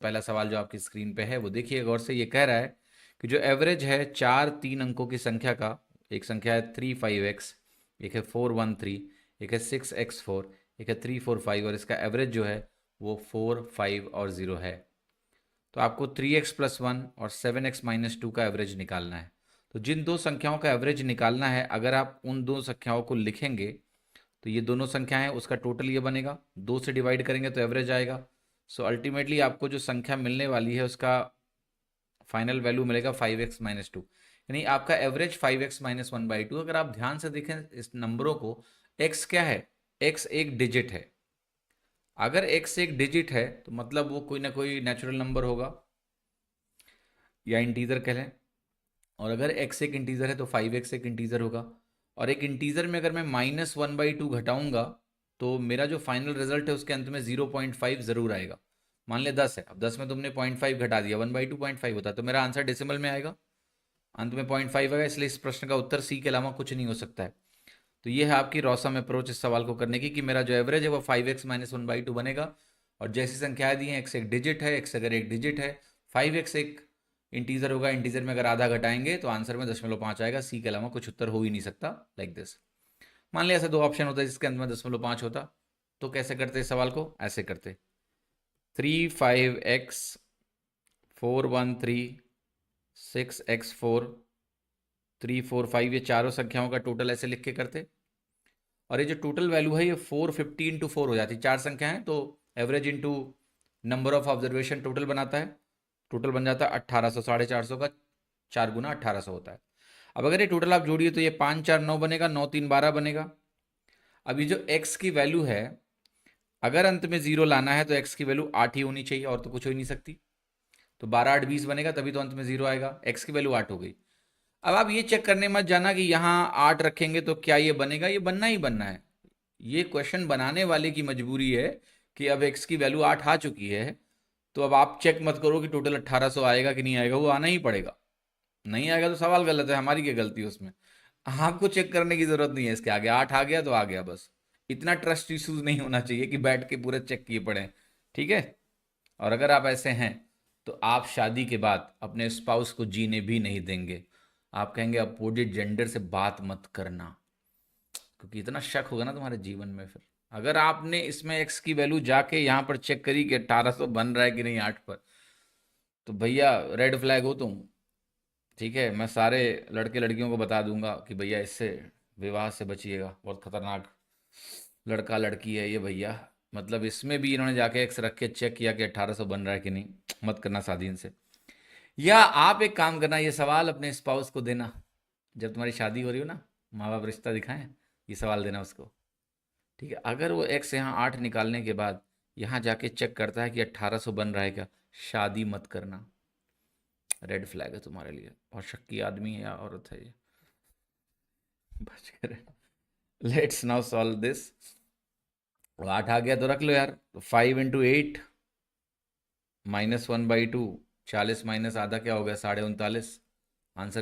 पहला सवाल जो आपकी स्क्रीन पे है वो देखिए गौर से। ये कह रहा है कि जो एवरेज है चार तीन अंकों की संख्या का, एक संख्या है 35x, एक है 413, एक है 6x4, एक है 345 और इसका एवरेज जो है वो 4 5 और 0 है। तो आपको 3x+1 और 7x-2 का एवरेज निकालना है। तो जिन दो संख्याओं का एवरेज निकालना है, अगर आप उन दो संख्याओं को लिखेंगे तो ये दोनों संख्याएं उसका टोटल ये बनेगा, दो से डिवाइड करेंगे तो एवरेज आएगा। सो अल्टीमेटली आपको जो संख्या मिलने वाली है उसका फाइनल वैल्यू मिलेगा 5x-2, यानी आपका एवरेज 5x-1/2। अगर आप ध्यान से देखें इस नंबरों को, x क्या है, x एक डिजिट है। अगर x एक डिजिट है तो मतलब वो कोई ना कोई नेचुरल नंबर होगा या इंटीजर कह लें, और अगर x एक इंटीजर है तो 5x एक इंटीजर होगा। और एक इंटीजर में अगर मैं -1/2 घटाऊंगा तो मेरा जो फाइनल रिजल्ट है उसके अंत में 0.5 जरूर आएगा। मान ले 10 है, अब 10 में तुमने 0.5 घटा दिया, 1/2 0.5 होता है, तो मेरा आंसर डेसिमल में आएगा, अंत में 0.5 आएगा। इसलिए इस प्रश्न का उत्तर सी के अलावा कुछ नहीं हो सकता है। तो ये है आपकी रॉसम अप्रोच इस सवाल को करने की, कि मेरा जो एवरेज है वो 5x-1/2 बनेगा। और जैसी संख्याएं दी हैं, एक्स एक डिजिट है, एक्स अगर एक डिजिट है, 5x एक इंटीजर होगा, इंटीजर में अगर आधा घटाएंगे तो आंसर में 0.5 आएगा। सी के अलावा कुछ उत्तर हो ही नहीं सकता। Like this. मान लिया ऐसे दो ऑप्शन होता है जिसके अंत में 0.5 होता, तो कैसे करते इस सवाल को, ऐसे करते 35x 413 6x4 345, ये चारों संख्याओं का टोटल ऐसे लिख के करते। और ये जो टोटल वैल्यू है ये 450 इंटू 4 हो जाती है, चार संख्या है तो average into number of observation total बनाता है, टोटल बन जाता है 1800, 450 का 4 गुना 1800 होता है। अब अगर ये टोटल आप जोड़िए तो ये 5 4 9 बनेगा, 9 3 12 बनेगा। अभी जो x की वैल्यू है, अगर अंत में जीरो लाना है तो x की वैल्यू 8 ही होनी चाहिए, और तो कुछ हो ही नहीं सकती। तो 12 8 20 बनेगा, तभी तो अंत में जीरो आएगा। x की वैल्यू 8 हो गई। अब आप ये चेक करने मत जाना कि यहाँ 8 रखेंगे तो क्या ये बनेगा, ये बनना ही बनना है। ये क्वेश्चन बनाने वाले की मजबूरी है कि अब x की वैल्यू 8 आ चुकी है, तो अब आप चेक मत करो कि टोटल 1800 आएगा कि नहीं आएगा, वो आना ही पड़ेगा। नहीं आएगा तो सवाल गलत है, हमारी क्या गलती है उसमें। आपको चेक करने की जरूरत नहीं है, इसके आगे 8 आ गया तो आ गया बस। इतना ट्रस्ट इश्यूज नहीं होना चाहिए कि बैठ के पूरे चेक किए पड़े। ठीक है। और अगर आप ऐसे हैं तो आप शादी के बाद अपने स्पाउस को जीने भी नहीं देंगे। आप कहेंगे अपोजिट जेंडर से बात मत करना, क्योंकि इतना शक होगा ना तुम्हारे जीवन में। फिर अगर आपने इसमें एक्स की वैल्यू जाके यहाँ पर चेक करी कि 1800 बन रहा है कि नहीं 8 पर, तो भैया रेड फ्लैग हो तुम। ठीक है, मैं सारे लड़के लड़कियों को बता दूंगा कि भैया इससे विवाह से बचिएगा, बहुत खतरनाक लड़का लड़की है ये भैया। मतलब इसमें भी इन्होंने जाके एक्स रख के चेक किया कि 1800 बन रहा है कि नहीं, मत करना शादी इनसे। या आप एक काम करना, ये सवाल अपने स्पाउस को देना, जब तुम्हारी शादी हो रही हो ना, माँ बाप रिश्ता दिखाएं, ये सवाल देना उसको। ठीक है, अगर वो एक्स यहाँ 8 निकालने के बाद यहाँ जाके चेक करता है कि 1800 बन रहा है क्या, शादी मत करना, रेड फ्लैग है तुम्हारे लिए। और शक्की आदमी है या औरत है ये, बच कर। Let's now solve this. 8 आ गया तो रख लो यार, तो 5 × 8 -1/2, 40 माइनस आधा क्या हो गया, 39.39।